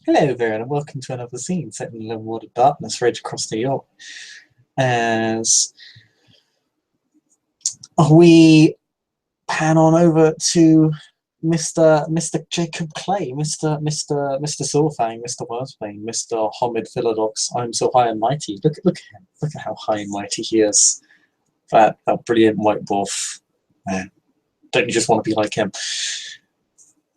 Hello there, and welcome to another scene set in a little world of darkness rage across New York. As we pan on over to Mr. Jacob Clay, Mr. Silverfang, Mr. Wormsbane, Mr. Homid Philodox. I'm so high and mighty. Look at him. Look at how high and mighty he is. That brilliant white dwarf. Man, don't you just want to be like him?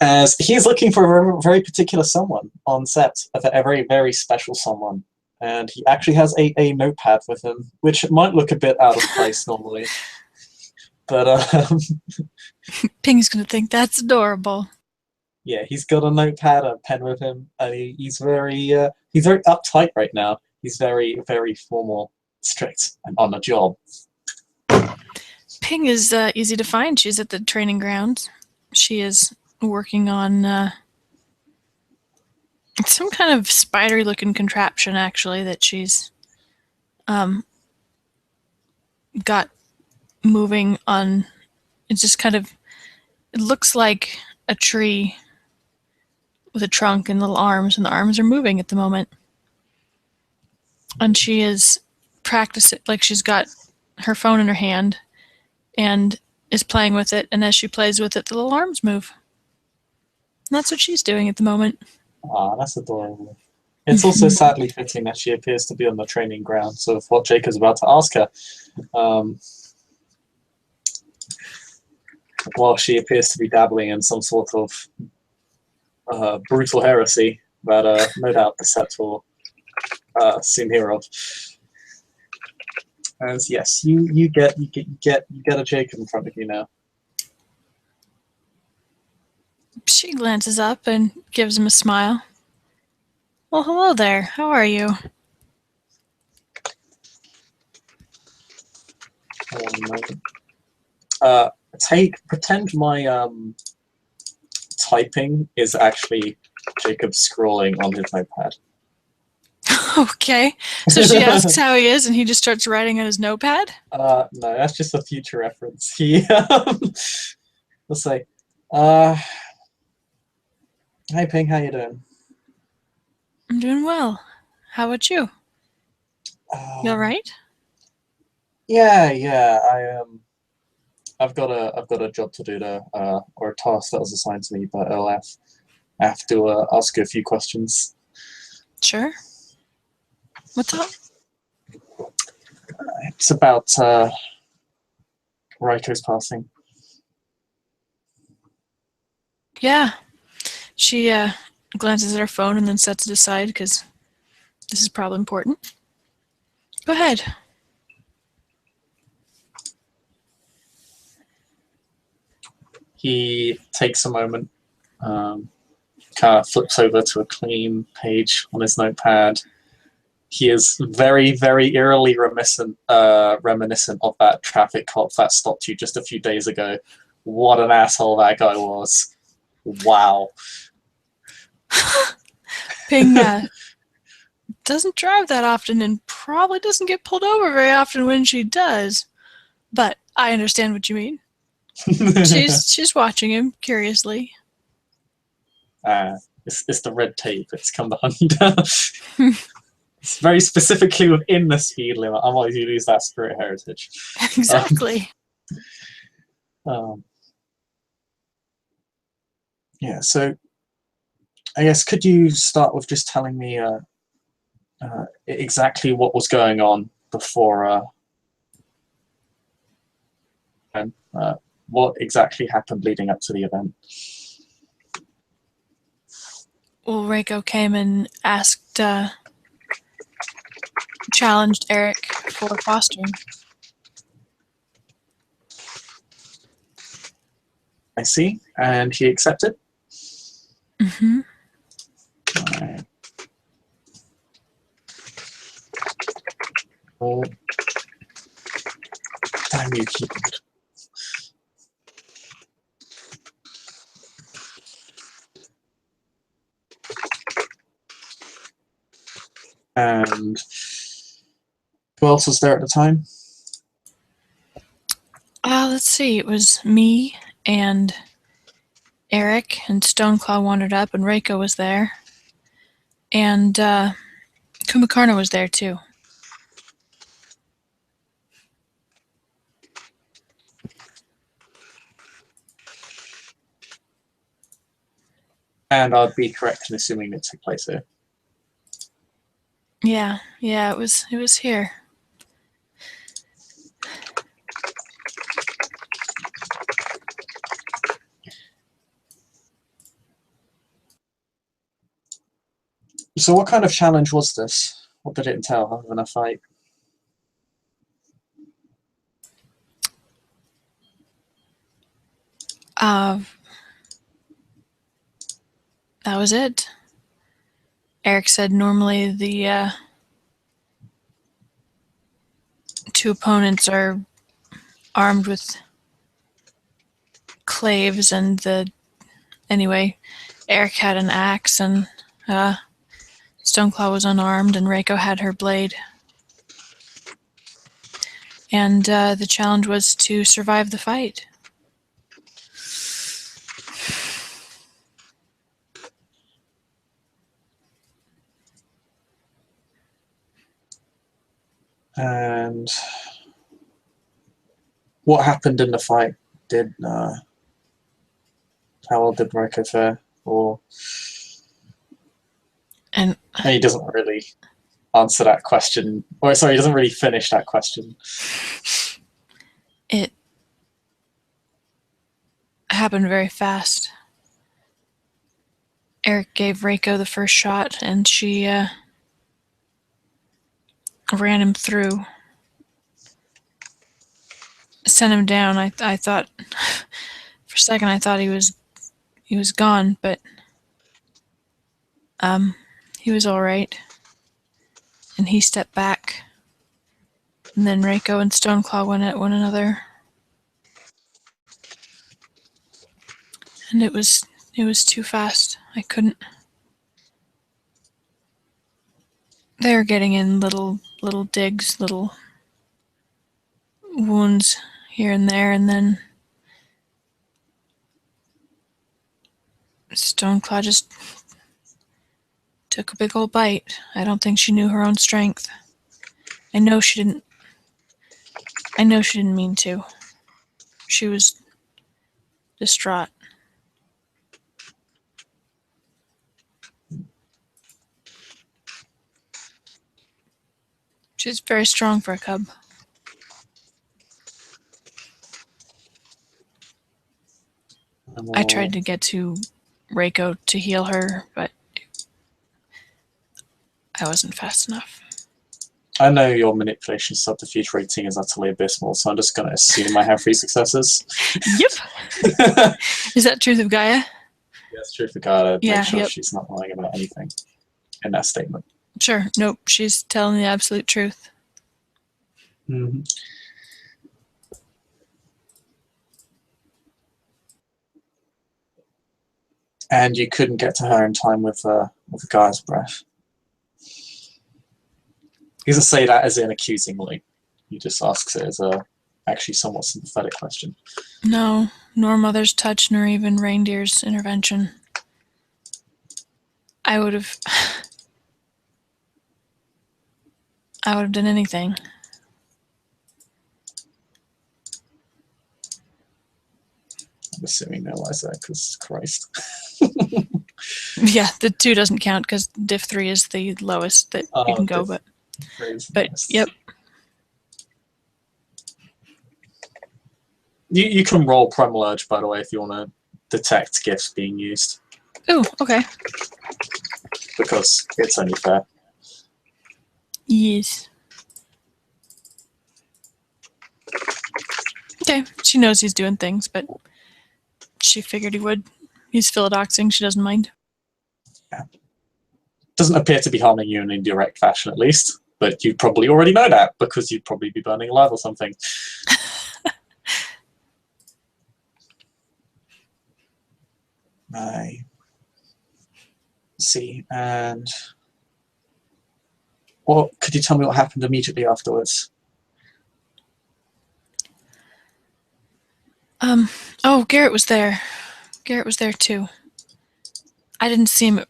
As he's looking for a very, very particular someone on set, a very, very special someone. And he actually has a notepad with him, which might look a bit out of place normally. But Ping's gonna think that's adorable. yeah, he's got a notepad and a pen with him, and he's very uptight right now. He's very, very formal, strict, and on the job. Ping is easy to find. She's at the training grounds. She is working on some kind of spidery-looking contraption, actually, that she's got moving on. It's just kind of, it looks like a tree with a trunk and little arms, and the arms are moving at the moment. And she is practicing, like she's got her phone in her hand and is playing with it, and as she plays with it, the little arms move. And that's what she's doing at the moment. Ah, that's adorable. It's also sadly fitting that she appears to be on the training grounds of what Jacob's about to ask her. While she appears to be dabbling in some sort of brutal heresy that no doubt the set will soon hear of. As yes, you get a Jacob in front of you now. She glances up and gives him a smile. Well, hello there. How are you? Pretend my typing is actually Jacob scrolling on his notepad. Okay. So she asks how he is, and he just starts writing on his notepad? No, that's just a future reference. He, let's say, hey Ping, how you doing? I'm doing well. How about you? You all right? Yeah. I've got a job to do there, or a task that was assigned to me by OLF. I have to ask you a few questions. Sure. What's up? It's about Raiko's passing. Yeah. She glances at her phone and then sets it aside because this is probably important. Go ahead. He takes a moment, kind of flips over to a clean page on his notepad. He is very, very eerily reminiscent of that traffic cop that stopped you just a few days ago. What an asshole that guy was. Wow. Ping doesn't drive that often and probably doesn't get pulled over very often when she does. But I understand what you mean. She's watching him curiously. It's the red tape. It's come to hunt you down. It's very specifically within the speed limit. Otherwise, you lose that spirit heritage. Exactly. Yeah. So, I guess could you start with just telling me exactly what was going on before and what exactly happened leading up to the event? Well, Reiko came and asked, challenged Eric for fostering. I see. And he accepted? Mm-hmm. Right. Oh. Damn you, keyboard. And who else was there at the time? Let's see. It was me and Eric, and Stoneclaw wandered up, and Reiko was there. And Kumakarna was there too. And I'd be correct in assuming it took place here. Yeah, it was here. So what kind of challenge was this? What did it entail other than a fight? That was it. Eric said normally the two opponents are armed with claves, and anyway, Eric had an axe, and Stoneclaw was unarmed, and Reiko had her blade. And the challenge was to survive the fight. And what happened in the fight? How well did Reiko fare? And he doesn't really answer that question. Or sorry, he doesn't really finish that question. It happened very fast. Eric gave Reiko the first shot, and she ran him through. Sent him down. I thought for a second I thought he was gone, but he was all right. And he stepped back. And then Reiko and Stoneclaw went at one another. And it was too fast. I couldn't. They were getting in little digs, little wounds here and there, and then Stoneclaw just took a big old bite. I don't think she knew her own strength. I know she didn't mean to. She was distraught. She's very strong for a cub. I tried to get to Reiko to heal her, but I wasn't fast enough. I know your manipulation subterfuge rating is utterly abysmal, so I'm just going to assume I have 3 successes. Yep. Is that Truth of Gaia? Yes, Truth of Gaia. Yeah, make sure yep. She's not lying about anything in that statement. Sure. Nope. She's telling the absolute truth. Mm-hmm. And you couldn't get to her in time with Gaia's breath. He doesn't say that as in accusingly. He just asks it as a actually somewhat sympathetic question. No, nor Mother's touch, nor even Reindeer's intervention. I would have done anything. I'm assuming no lies there, because Christ. Yeah, the 2 doesn't count because diff 3 is the lowest that you can go, but yep. You can roll Primal Urge, by the way, if you want to detect gifts being used. Ooh, okay. Because it's only fair. Yes. Okay, she knows he's doing things, but she figured he would. He's philodoxing, she doesn't mind. Yeah. Doesn't appear to be harming you in an indirect fashion, at least. But you probably already know that, because you'd probably be burning alive or something. I see. And could you tell me what happened immediately afterwards? Oh, Garrett was there. Garrett was there too. I didn't see him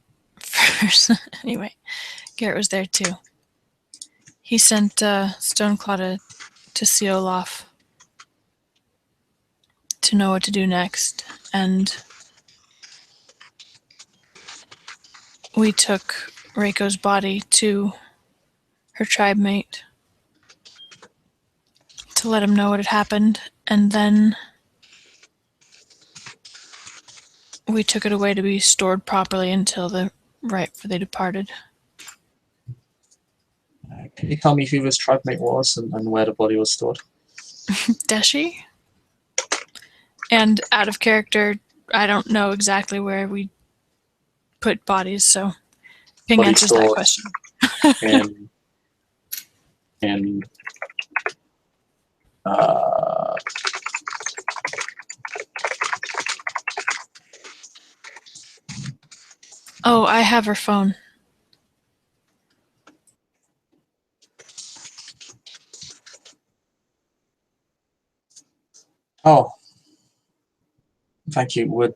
murderers. Anyway, Garrett was there too. He sent Stoneclaw to see Olaf to know what to do next, and we took Reiko's body to her tribe mate to let him know what had happened, and then we took it away to be stored properly until the right before they departed. Can you tell me who this tribe mate was and where the body was stored? Deshi? And out of character, I don't know exactly where we put bodies, so Ping Body answers that stored question. in Oh, I have her phone. oh, thank you. Would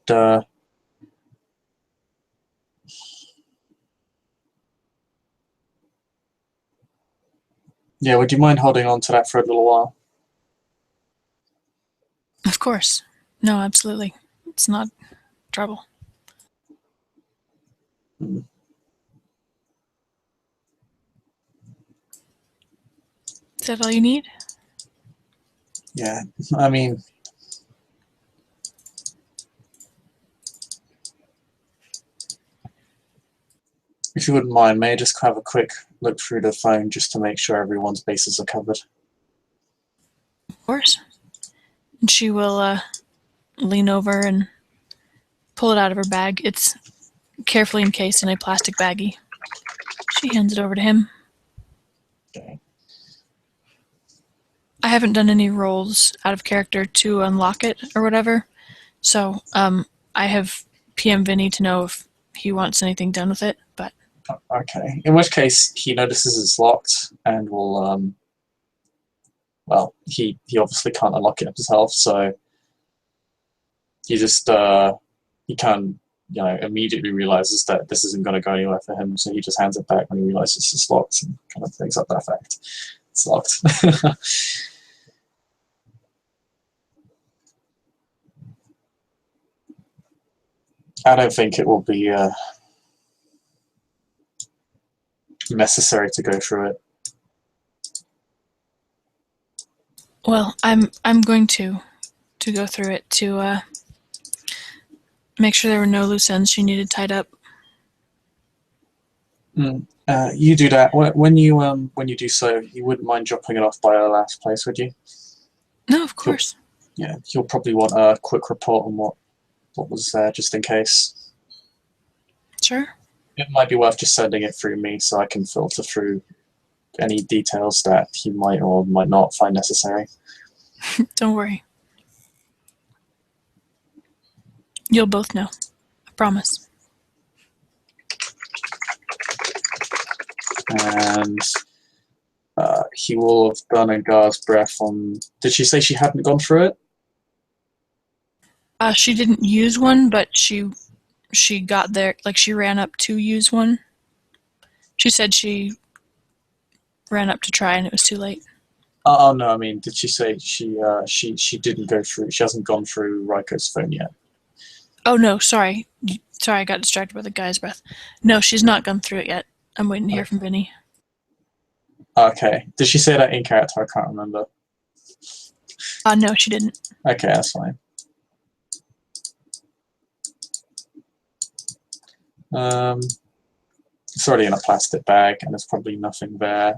yeah, would you mind holding on to that for a little while? Of course. No, absolutely. It's not trouble. Hmm. Is that all you need? Yeah, I mean, if you wouldn't mind, may I just have a quick look through the phone just to make sure everyone's bases are covered? Of course. And she will lean over and pull it out of her bag. It's carefully encased in a plastic baggie. She hands it over to him. Okay. I haven't done any rolls out of character to unlock it or whatever, so I have PM Vinny to know if he wants anything done with it, but... Okay. In which case, he notices it's locked and will, well, he obviously can't unlock it himself, so he just, he can, immediately realizes that this isn't going to go anywhere for him, so he just hands it back when he realizes it's locked and kind of brings up that fact. It's locked. I don't think it will be necessary to go through it. Well, I'm going to go through it to make sure there were no loose ends she needed tied up. You do that. When you do so, you wouldn't mind dropping it off by our last place, would you? No, of course. You'll probably want a quick report on what was there, just in case. Sure. It might be worth just sending it through me so I can filter through any details that he might or might not find necessary. Don't worry. You'll both know. I promise. And he will have done a Gar's breath on... Did she say she hadn't gone through it? She didn't use one, but she got there, like she ran up to use one. She said she ran up to try and it was too late. Oh no, I mean, did she say she didn't go through? She hasn't gone through Raiko's phone yet. Oh no, sorry, I got distracted by the guy's breath. No, she's not gone through it yet. I'm waiting to hear from Vinny. Okay, did she say that in character? I can't remember. No, she didn't. Okay, that's fine. It's already in a plastic bag, and there's probably nothing there.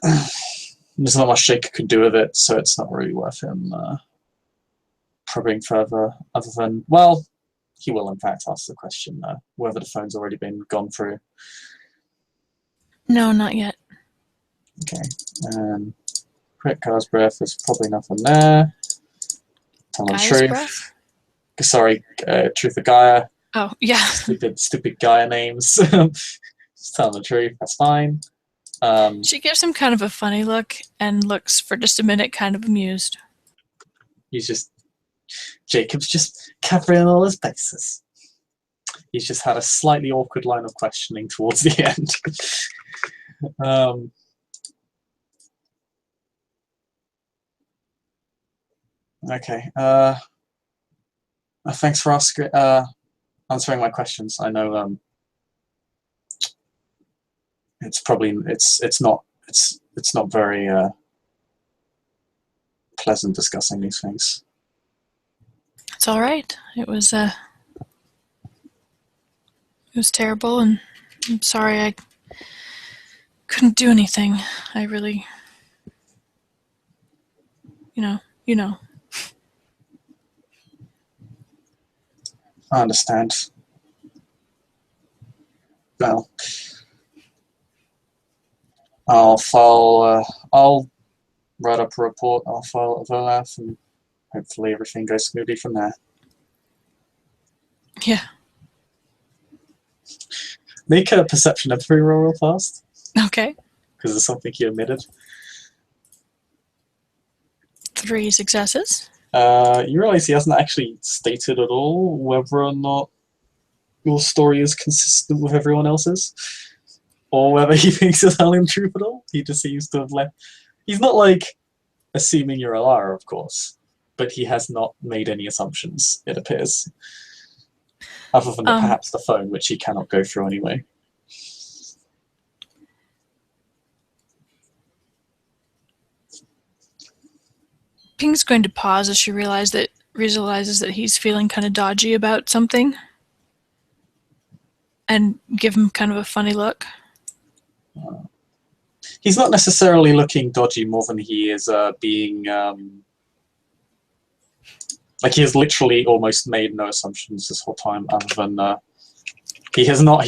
There's not much Jake could do with it, so it's not really worth him probing further, other than, well, he will in fact ask the question whether the phone's already been gone through. No, not yet. Okay, quick Gar's breath, there's probably nothing there. Tell the truth. Breath? Sorry, Truth of Gaia. Oh, yeah. Stupid Gaia names. Just tell the truth, that's fine. She gives him kind of a funny look and looks for just a minute kind of amused. Jacob's just covering all his bases. He's just had a slightly awkward line of questioning towards the end. Okay. Thanks for answering my questions. I know it's probably it's not very pleasant discussing these things. It's all right. It was terrible, and I'm sorry I couldn't do anything. I really, you know. I understand. Well, I'll write up a report. I'll file it with OLAF, and hopefully everything goes smoothly from there. Yeah. Make a perception empathy roll real fast. Okay. Because there's something you omitted. 3 successes. You realize he hasn't actually stated at all whether or not your story is consistent with everyone else's, or whether he thinks you're telling the truth at all. He just seems to have left. He's not like assuming you're a liar, of course, but he has not made any assumptions, it appears. Other than perhaps the phone, which he cannot go through anyway. Ping's going to pause as she realizes that he's feeling kind of dodgy about something, and give him kind of a funny look. He's not necessarily looking dodgy more than he is being like he has literally almost made no assumptions this whole time, other than he is not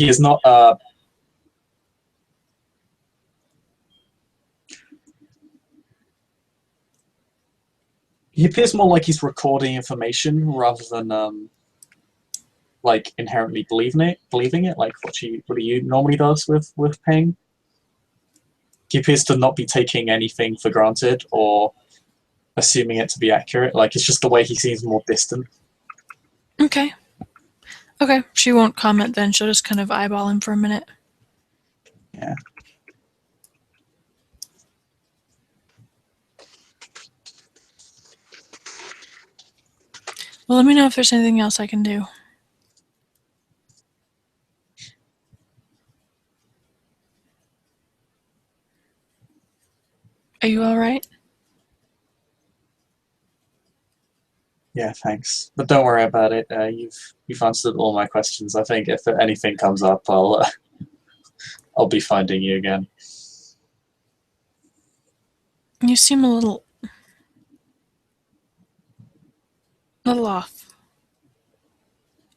he appears more like he's recording information rather than like inherently believing it, like what he normally does with Ping. He appears to not be taking anything for granted or assuming it to be accurate. Like, it's just the way he seems more distant. Okay. Okay, she won't comment then. She'll just kind of eyeball him for a minute. Yeah. Well, let me know if there's anything else I can do. Are you all right? Yeah, thanks. But don't worry about it. You've answered all my questions. I think if anything comes up, I'll be finding you again. You seem a little off.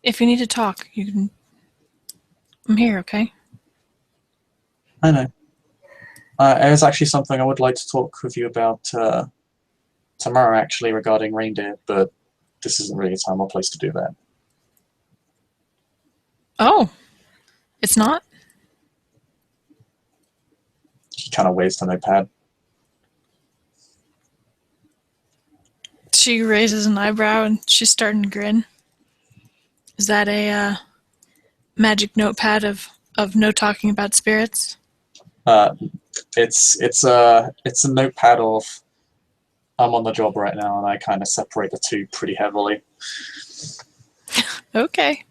If you need to talk, you can. I'm here, okay? I know. There's actually something I would like to talk with you about tomorrow, actually, regarding reindeer, but this isn't really a time or place to do that. Oh, it's not? He kind of waves the notepad. She raises an eyebrow and she's starting to grin. Is that a magic notepad of no talking about spirits? It's a notepad of I'm on the job right now, and I kind of separate the two pretty heavily. Okay.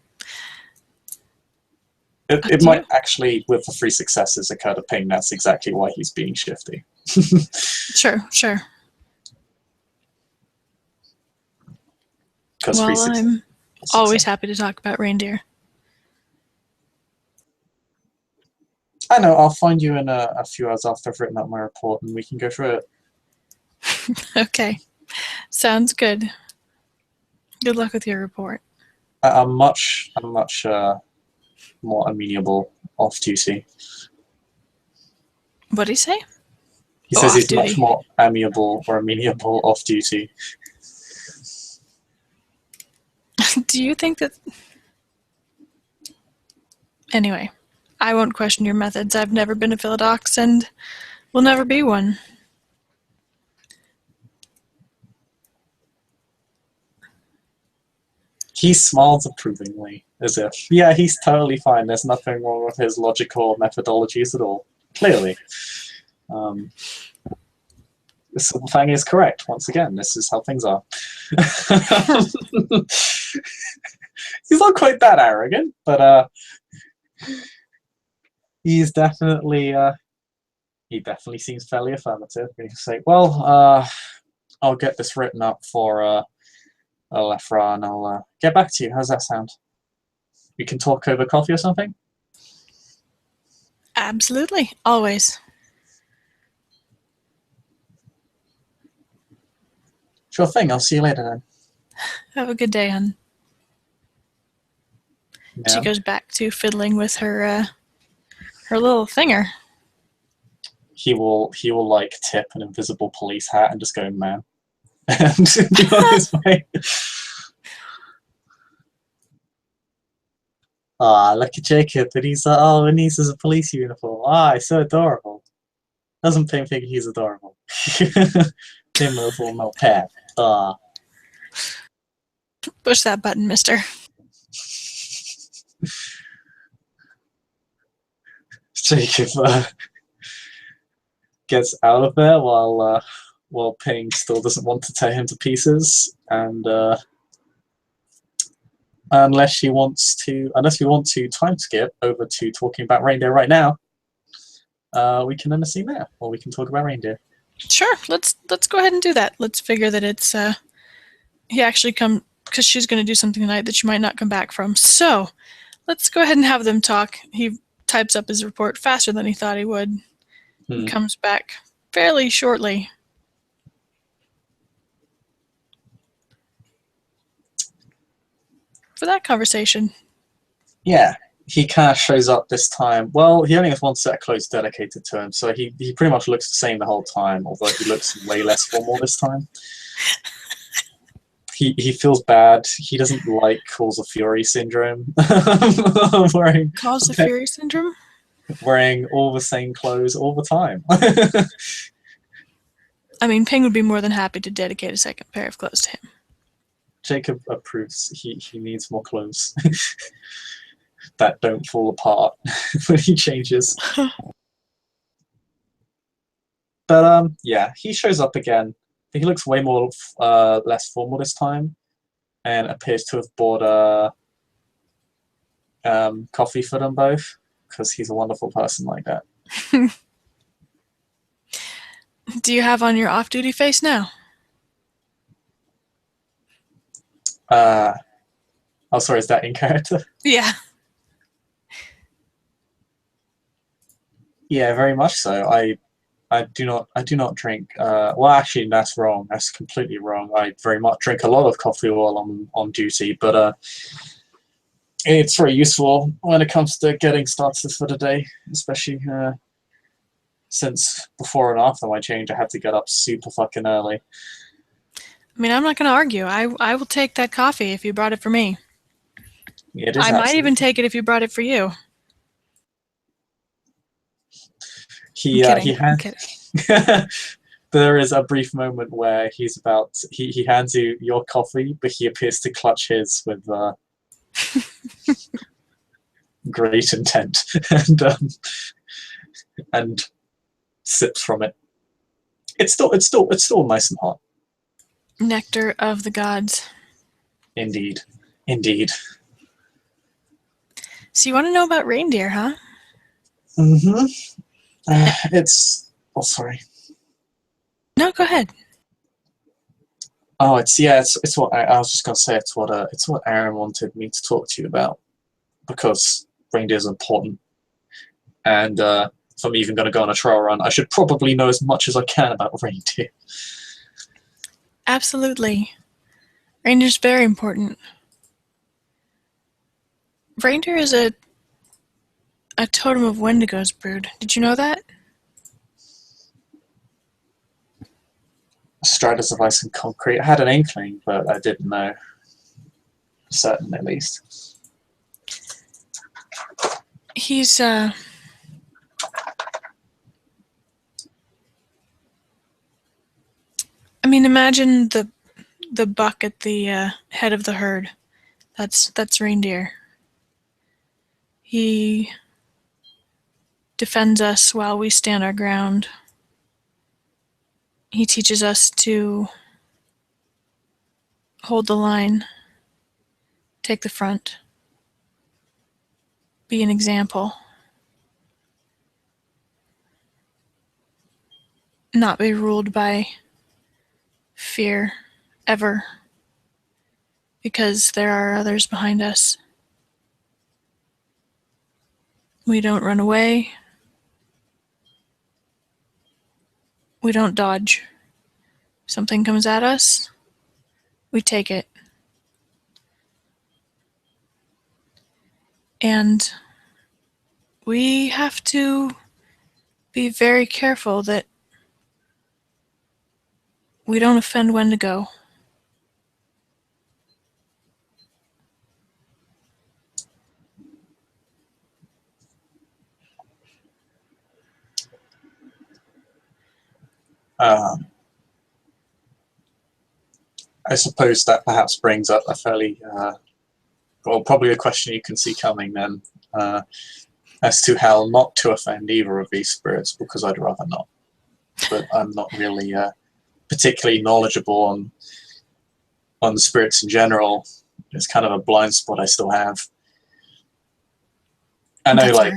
It might actually, with the 3 successes, occur to Ping that's exactly why he's being shifty. Sure. Well, I'm always happy to talk about reindeer. I know, I'll find you in a few hours after I've written up my report, and we can go through it. Okay. Sounds good. Good luck with your report. I'm much more amenable off duty. What'd he say? He says he's much more amenable off duty. Do you think that... Anyway, I won't question your methods. I've never been a Philodox and will never be one. He smiles approvingly, as if, yeah, he's totally fine. There's nothing wrong with his logical methodologies at all. Clearly. The simple thing is correct. Once again, this is how things are. He's not quite that arrogant, but he's definitely he definitely seems fairly affirmative. He's say, well, I'll get this written up for Lefra, and I'll get back to you. How's that sound? We can talk over coffee or something? Absolutely. Always. Sure thing. I'll see you later then. Have a good day, hon. Yeah. She goes back to fiddling with her little thinger. He will like tip an invisible police hat and just go, man, and be on his way. Look at Jacob, and he's and he's a police uniform. It's so adorable. Doesn't Pim think he's adorable? Pim will no pet. Push that button, mister. Jacob gets out of there while Ping still doesn't want to tear him to pieces, and unless we want to time skip over to talking about reindeer right now, we can end the scene there, or we can talk about reindeer. Sure, let's go ahead and do that. Let's figure that it's he actually because she's going to do something tonight that she might not come back from. So let's go ahead and have them talk. He types up his report faster than he thought he would. He comes back fairly shortly. For that conversation. Yeah, he kind of shows up this time. Well, he only has one set of clothes dedicated to him, so he pretty much looks the same the whole time, although he looks way less formal this time. He feels bad. He doesn't like Calls of Fury syndrome. Calls of Fury syndrome? Wearing all the same clothes all the time. I mean, Ping would be more than happy to dedicate a second pair of clothes to him. Jacob approves. He needs more clothes that don't fall apart when he changes. But yeah, he shows up again. He looks way more less formal this time, and appears to have bought coffee for them both, because he's a wonderful person like that. Do you have on your off-duty face now? Oh, sorry, is that in character? Yeah. Yeah, very much so. I do not drink. Well, actually, that's wrong. That's completely wrong. I very much drink a lot of coffee while on duty, but it's very useful when it comes to getting started for the day, especially since before and after my change, I had to get up super fucking early. I mean, I'm not going to argue. I will take that coffee if you brought it for me. Yeah, it is. I might even take it if you brought it for you. I'm kidding. There is a brief moment where he hands you your coffee, but he appears to clutch his with great intent and sips from it. It's still nice and hot. Nectar of the gods. Indeed. So you want to know about reindeer, huh? Mm-hmm. Oh, sorry. No, go ahead. Oh, it's what I was just gonna say. It's what Aaron wanted me to talk to you about, because reindeer is important, and if I'm even gonna go on a trail run, I should probably know as much as I can about reindeer. Absolutely. Reindeer's very important. Reindeer is a totem of Wendigo's brood. Did you know that? Striders of ice and concrete. I had an inkling, but I didn't know. Certain, at least. He's I mean, imagine the buck at the head of the herd, That's reindeer. He defends us while we stand our ground. He teaches us to hold the line, take the front, be an example, not be ruled by fear ever, because there are others behind us. We don't run away. We don't dodge. If something comes at us, we take it. And we have to be very careful that we don't offend Wendigo. I suppose that perhaps brings up a fairly, well, probably a question you can see coming then, as to how not to offend either of these spirits, because I'd rather not. But I'm not really particularly knowledgeable on spirits in general. It's kind of a blind spot I still have. I know, That's like,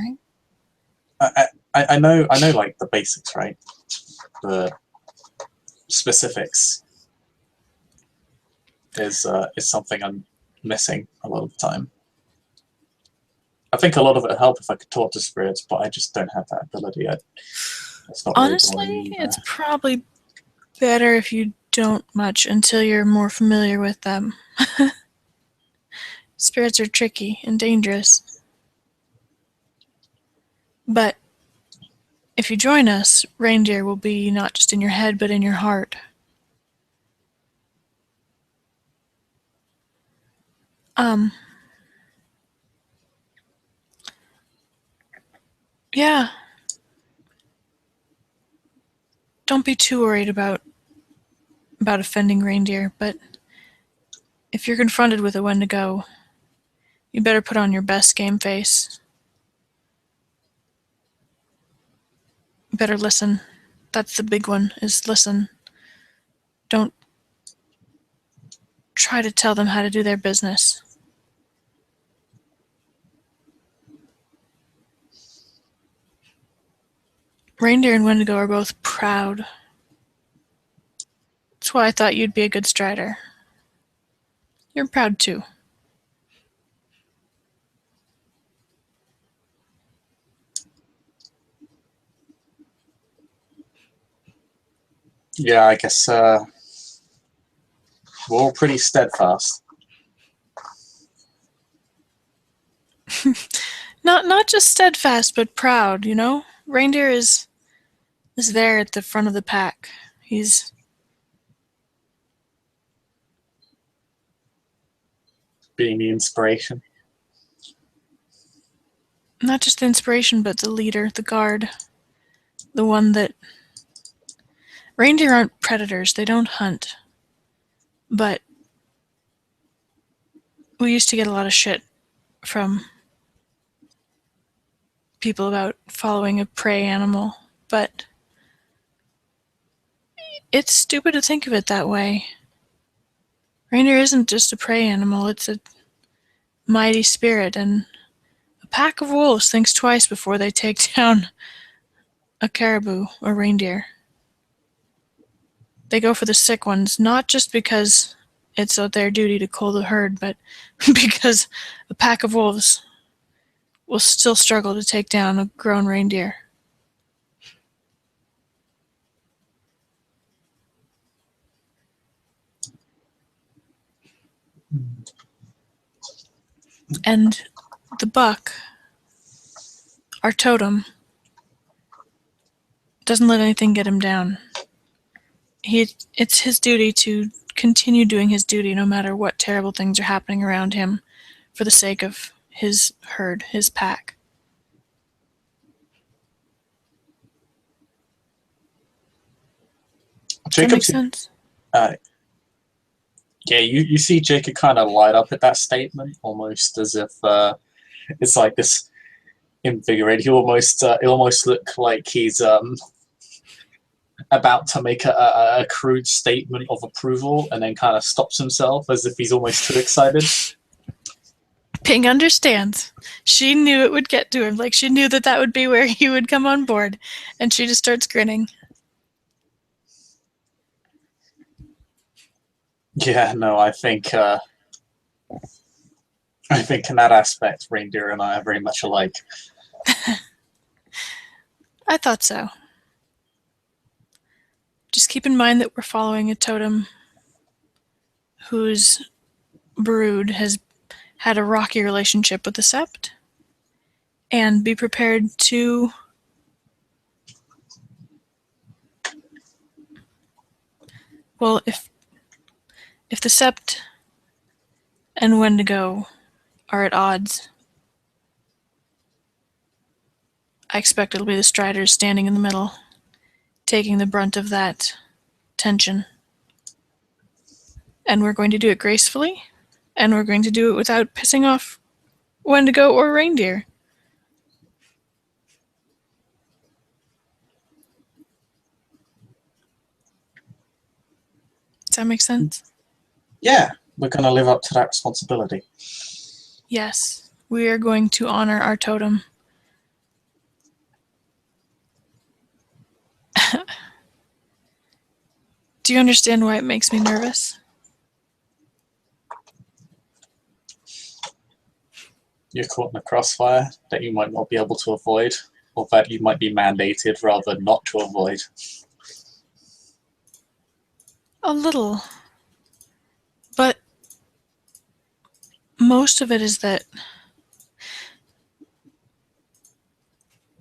all right. I know like the basics, right? The specifics is something I'm missing a lot of the time. I think a lot of it would help if I could talk to spirits, but I just don't have that ability. It's not really Honestly, it's probably better if you don't much until you're more familiar with them. Spirits are tricky and dangerous. But if you join us, reindeer will be not just in your head, but in your heart. Yeah. Don't be too worried about offending reindeer, but if you're confronted with a Wendigo, you better put on your best game face. You better listen. That's the big one, is listen. Don't try to tell them how to do their business. Reindeer and Wendigo are both proud. That's why I thought you'd be a good strider. You're proud too. Yeah, I guess we're all pretty steadfast. Not just steadfast, but proud, you know? Reindeer is there at the front of the pack. He's Being the inspiration. not just the inspiration, but the leader, the guard. The one that... Reindeer aren't predators, they don't hunt. But we used to get a lot of shit from people about following a prey animal, but it's stupid to think of it that way. Reindeer isn't just a prey animal, it's a mighty spirit, and a pack of wolves thinks twice before they take down a caribou or reindeer. They go for the sick ones, not just because it's their duty to cull the herd, but because a pack of wolves will still struggle to take down a grown reindeer. And the buck, our totem, doesn't let anything get him down. It's his duty to continue doing his duty no matter what terrible things are happening around him for the sake of his herd, his pack. Does that make sense? Yeah, you see Jacob kind of light up at that statement, almost as if it's like this invigorated. He almost it almost look like he's about to make a crude statement of approval, and then kind of stops himself as if he's almost too excited. Ping understands. She knew it would get to him. Like, she knew that that would be where he would come on board, and she just starts grinning. Yeah, no, I think in that aspect, Reindeer and I are very much alike. I thought so. Just keep in mind that we're following a totem whose brood has had a rocky relationship with the Sept, and be prepared to well, if the Sept and Wendigo are at odds, I expect it'll be the Striders standing in the middle, taking the brunt of that tension. And we're going to do it gracefully, and we're going to do it without pissing off Wendigo or Reindeer. Does that make sense? Yeah, we're going to live up to that responsibility. Yes, we are going to honor our totem. Do you understand why it makes me nervous? You're caught in a crossfire that you might not be able to avoid, or that you might be mandated rather not to avoid. A little. But most of it is that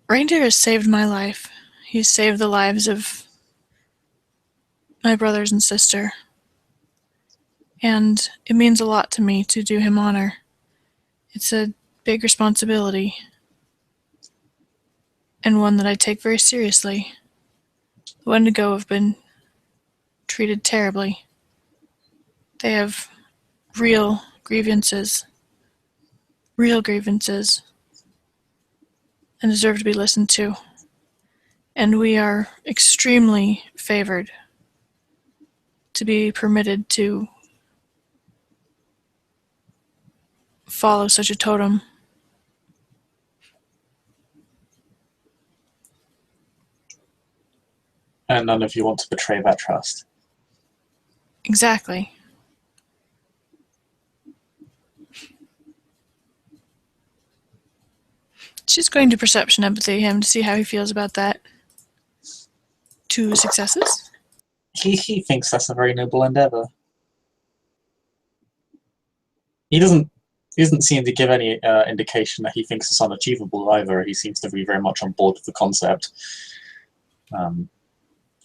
Reindeer has saved my life. He's saved the lives of my brothers and sister. And it means a lot to me to do him honor. It's a big responsibility, and one that I take very seriously. The Wendigo have been treated terribly. They have real grievances, and deserve to be listened to. And we are extremely favored to be permitted to follow such a totem. And none of you want to betray that trust. Exactly. She's going to perception empathy him to see how he feels about that. 2 successes. He thinks that's a very noble endeavor. He doesn't seem to give any indication that he thinks it's unachievable either. He seems to be very much on board with the concept.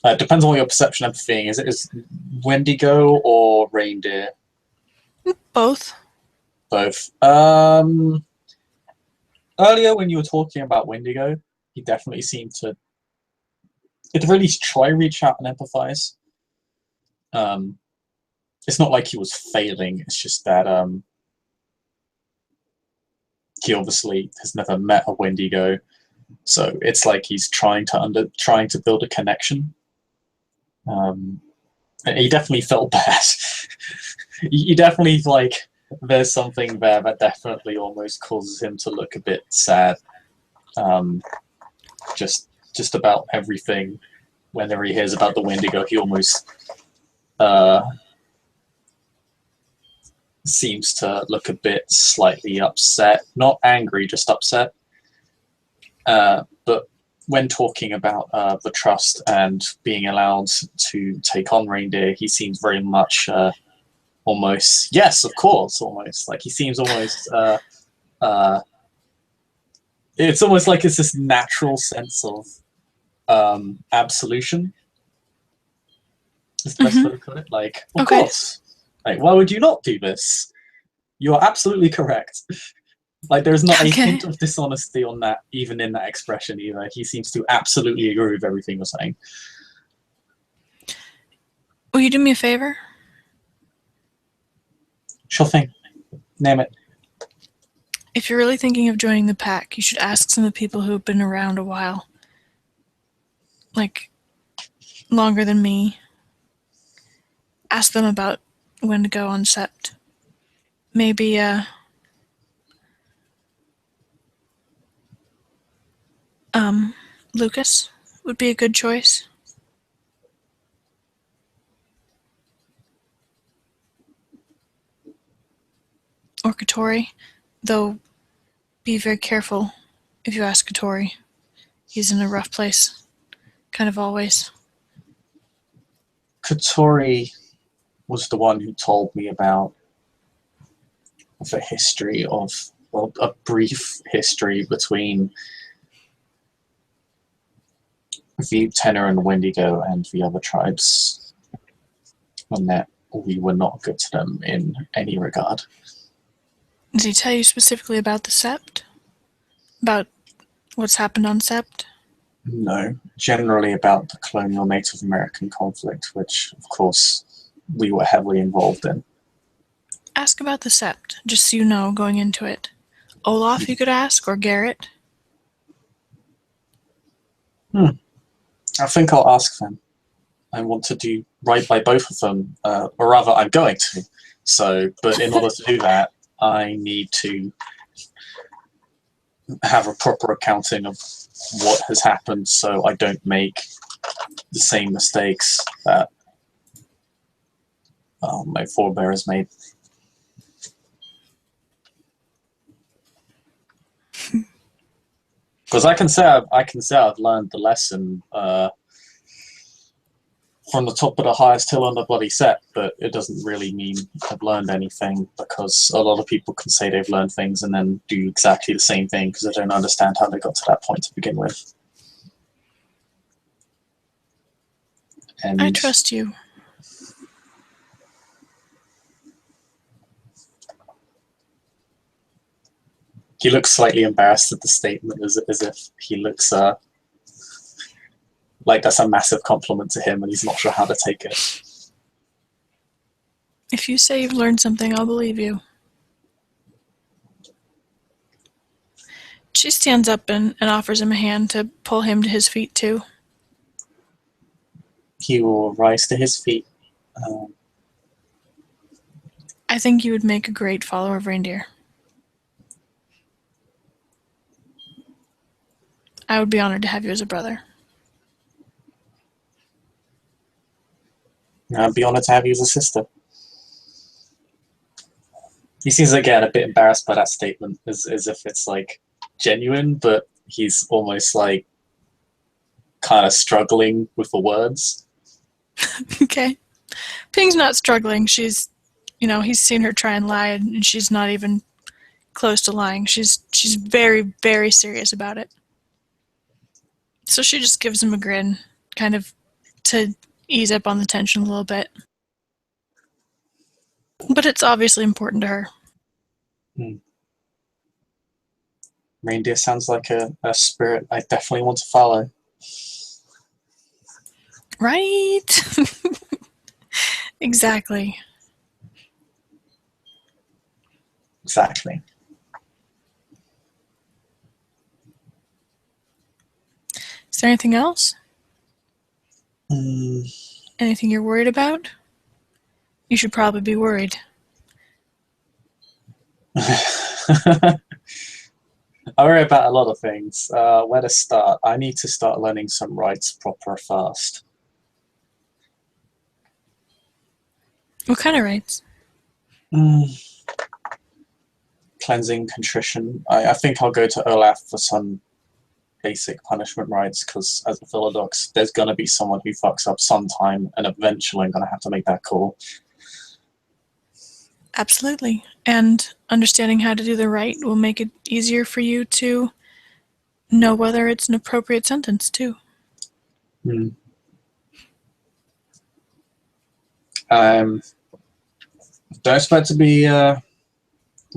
It depends on what your perception empathy is. Is it Wendigo or Reindeer? Both. Both. Earlier when you were talking about Wendigo, he definitely seemed to at the very least try reach out and empathize. It's not like he was failing, it's just that he obviously has never met a Wendigo, so it's like he's trying to build a connection. And he definitely felt bad. You definitely, like, there's something there that definitely almost causes him to look a bit sad. Just about everything. Whenever he hears about the Wendigo, he almost seems to look a bit slightly upset. Not angry, just upset. But when talking about the trust and being allowed to take on Reindeer, he seems very much almost, yes, of course, almost. Like, he seems almost, it's almost like it's this natural sense of absolution. Is the best way to put it? Like, of course. Like, why would you not do this? You are absolutely correct. Like, there's not a hint of dishonesty on that, even in that expression either. He seems to absolutely agree with everything you're saying. Will you do me a favor? Sure thing. Name it. If you're really thinking of joining the pack, you should ask some of the people who have been around a while. Like, longer than me. Ask them about when to go on Sept. Maybe, Lucas would be a good choice. Or Katori, though be very careful if you ask Katori. He's in a rough place, kind of always. Katori was the one who told me about the history of, well, a brief history between the Tenor and Wendigo and the other tribes, and that we were not good to them in any regard. Did he tell you specifically about the Sept? About what's happened on Sept? No, generally about the colonial Native American conflict, which, of course, we were heavily involved in. Ask about the Sept, just so you know going into it. Olaf you could ask, or Garrett. I think I'll ask them. I want to do right by both of them, or rather, I'm going to. But in order to do that, I need to have a proper accounting of what has happened, so I don't make the same mistakes that my forebears made. Because I can say I've learned the lesson from the top of the highest hill on the bloody set, but it doesn't really mean I've learned anything, because a lot of people can say they've learned things and then do exactly the same thing because they don't understand how they got to that point to begin with. And I trust you. he looks slightly embarrassed at the statement, as if he looks like that's a massive compliment to him and he's not sure how to take it. If you say you've learned something, I'll believe you. She stands up and offers him a hand to pull him to his feet, too. He will rise to his feet. I think you would make a great follower of reindeer. I would be honored to have you as a brother. I'd be honored to have you as a sister. He seems, again, a bit embarrassed by that statement, as if it's, like, genuine, but he's almost, like, kind of struggling with the words. Okay. Ping's not struggling. She's, he's seen her try and lie, and she's not even close to lying. She's very, very serious about it. So she just gives him a grin, kind of to ease up on the tension a little bit. But it's obviously important to her. Reindeer sounds like a spirit I definitely want to follow. Right? Exactly. Exactly. Is there anything else? Mm. Anything you're worried about? You should probably be worried. I worry about a lot of things. Where to start? I need to start learning some rites proper fast. What kind of rites? Cleansing, contrition. I think I'll go to Olaf for some basic punishment rites, because as a Philodox, there's going to be someone who fucks up sometime, and eventually I'm going to have to make that call. Absolutely. And understanding how to do the rite will make it easier for you to know whether it's an appropriate sentence, too. Don't expect to be an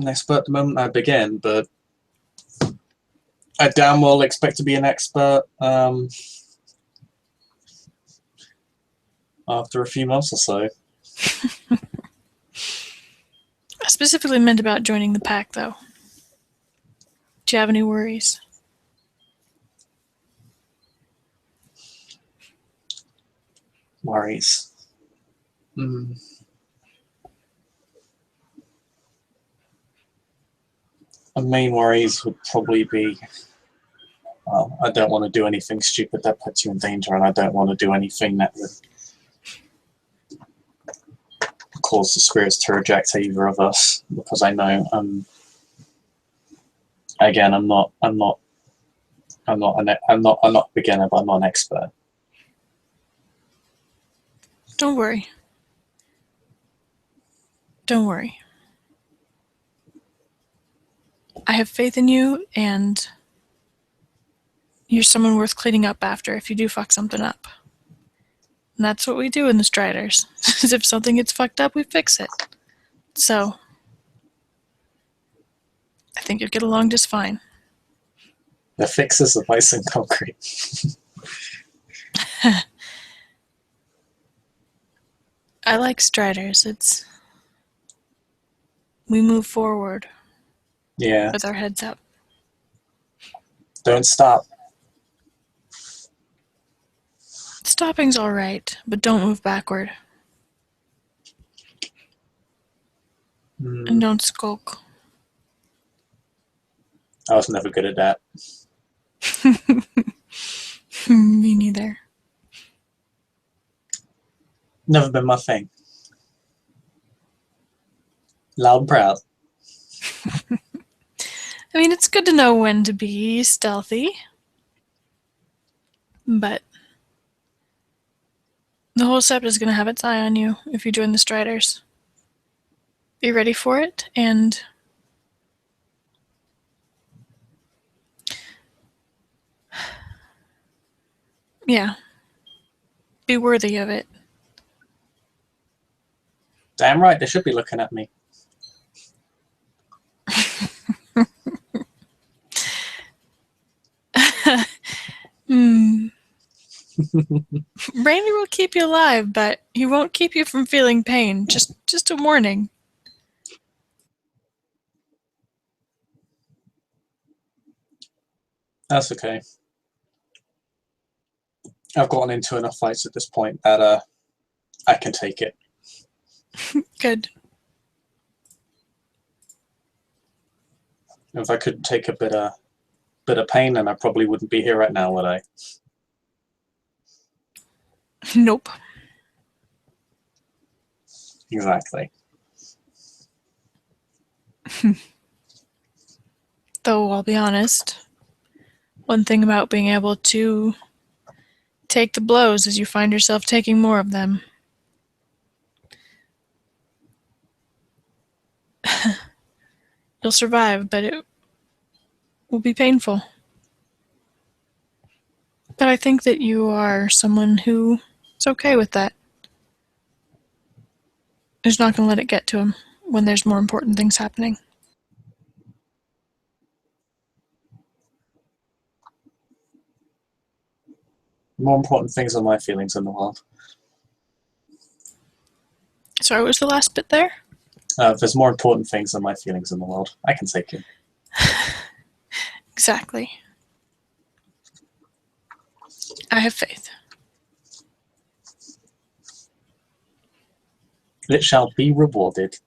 expert the moment I begin, but I damn well expect to be an expert after a few months or so. I specifically meant about joining the pack, though. Do you have any worries? Worries. My main worries would probably be, well, I don't want to do anything stupid that puts you in danger, and I don't want to do anything that would cause the spirits to reject either of us, because I know, again, I'm not a beginner, but I'm not an expert. Don't worry. Don't worry. I have faith in you, and you're someone worth cleaning up after if you do fuck something up. And that's what we do in the Striders. If something gets fucked up, we fix it. So, I think you'll get along just fine. The fixes of ice and concrete. I like Striders. We move forward. Yeah. With our heads up. Don't stop. Stopping's alright, but don't move backward. And don't skulk. I was never good at that. Me neither. Never been my thing. Loud and proud. I mean, it's good to know when to be stealthy. But the whole sept is going to have its eye on you if you join the Striders. Be ready for it, and yeah, be worthy of it. Damn right, they should be looking at me. Ranger will keep you alive, but he won't keep you from feeling pain. Just a warning. That's okay. I've gotten into enough fights at this point that I can take it. Good. If I could take a bit of pain, then I probably wouldn't be here right now, would I? Nope. Exactly. Though, I'll be honest, one thing about being able to take the blows is you find yourself taking more of them. You'll survive, but it will be painful. But I think that you are someone who is okay with that. Who's not going to let it get to him when there's more important things happening. More important things are my feelings in the world. Sorry, what was the last bit there? There's more important things than my feelings in the world. I can take it. Exactly. I have faith. It shall be rewarded.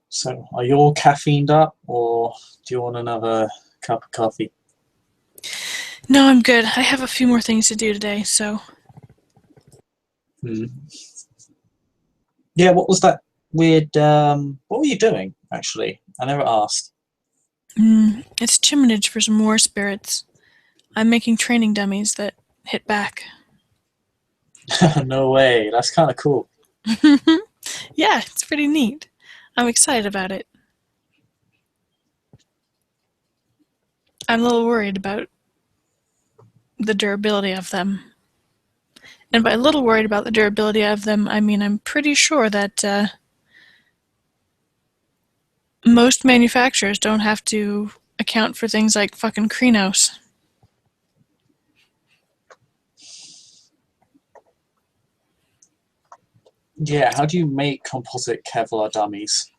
So, are you all caffeined up, or do you want another cup of coffee? No, I'm good. I have a few more things to do today, so... Yeah, what was that weird... what were you doing, actually? I never asked. It's chiminage for some war spirits. I'm making training dummies that hit back. No way, that's kind of cool. Yeah, it's pretty neat. I'm excited about it. I'm a little worried about the durability of them. And by a little worried about the durability of them, I mean I'm pretty sure that most manufacturers don't have to account for things like fucking Krenos. Yeah, how do you make composite Kevlar dummies?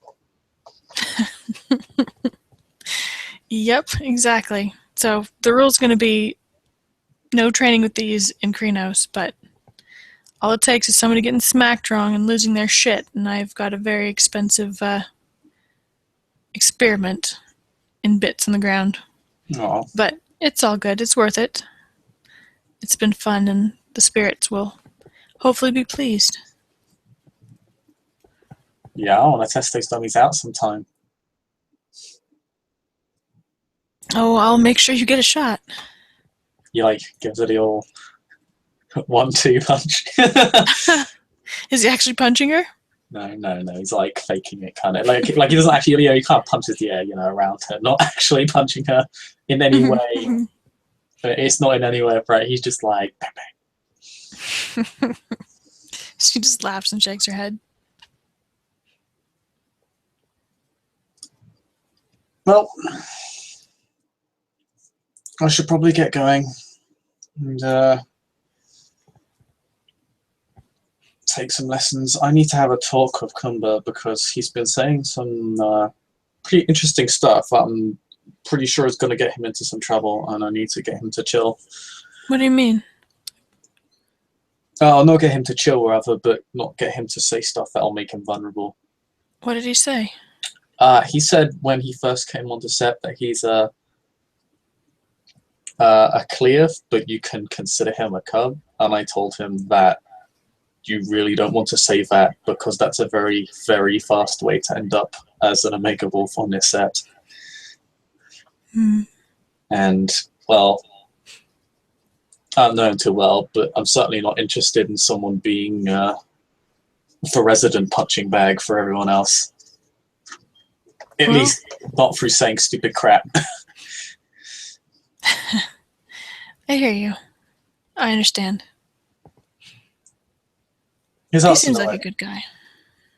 Yep, exactly. So the rule's going to be no training with these in Krenos, but all it takes is somebody getting smacked wrong and losing their shit, and I've got a very expensive experiment in bits in the ground. Oh, But it's all good. It's worth it. It's been fun, and the spirits will hopefully be pleased. yeah, I want to test those dummies out sometime. Oh, I'll make sure you get a shot. You like gives it the old 1-2 punch. Is he actually punching her? No. He's like faking it, kind of like he doesn't actually. You can't punch the air, around her. Not actually punching her in any way. But it's not in any way right. He's just like bang, bang. She just laughs and shakes her head. Well, I should probably get going and take some lessons. I need to have a talk with Kumba because he's been saying some pretty interesting stuff. I'm pretty sure it's going to get him into some trouble, and I need to get him to chill. What do you mean? Oh, not get him to chill, rather, but not get him to say stuff that'll make him vulnerable. What did he say? He said when he first came onto set that he's a clear, but you can consider him a cub. And I told him that you really don't want to say that because that's a very, very fast way to end up as an Omega Wolf on this set. And, well, I don't know him too well, but I'm certainly not interested in someone being the resident punching bag for everyone else. At least not through saying stupid crap. I hear you. I understand. He seems like a good guy.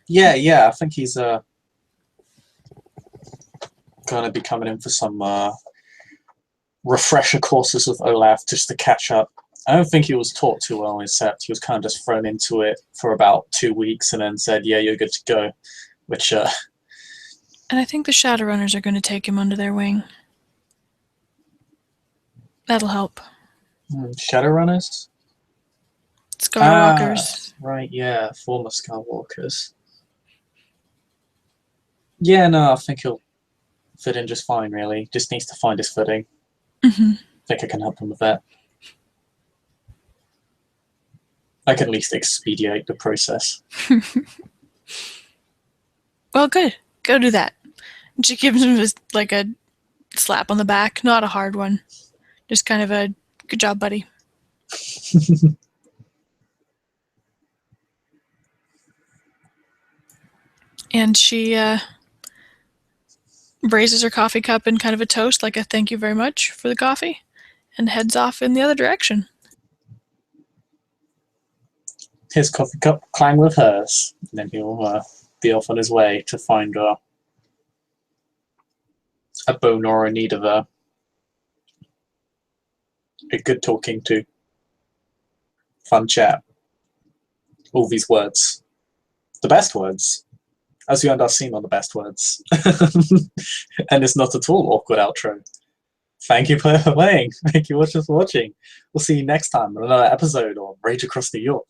Yeah. I think he's going to be coming in for some refresher courses with Olaf just to catch up. I don't think he was taught too well in set. He was kind of just thrown into it for about 2 weeks and then said, yeah, you're good to go. Which... And I think the Shadowrunners are going to take him under their wing. That'll help. Shadowrunners? Skywalkers. Right, yeah, former Skywalkers. Yeah, no, I think he'll fit in just fine, really. Just needs to find his footing. I think I can help him with that. I can at least expedite the process. Well, good. Go do that. And she gives him like a slap on the back. Not a hard one. Just kind of a good job, buddy. And she raises her coffee cup in kind of a toast, like a thank you very much for the coffee, and heads off in the other direction. His coffee cup clang with hers, and then he'll be off on his way to find a bone or in need of a good talking to. Fun chat. All these words. The best words. As you end our scene on the best words. And it's not at all awkward outro. Thank you for playing. Thank you for watching. We'll see you next time on another episode of Rage Across New York.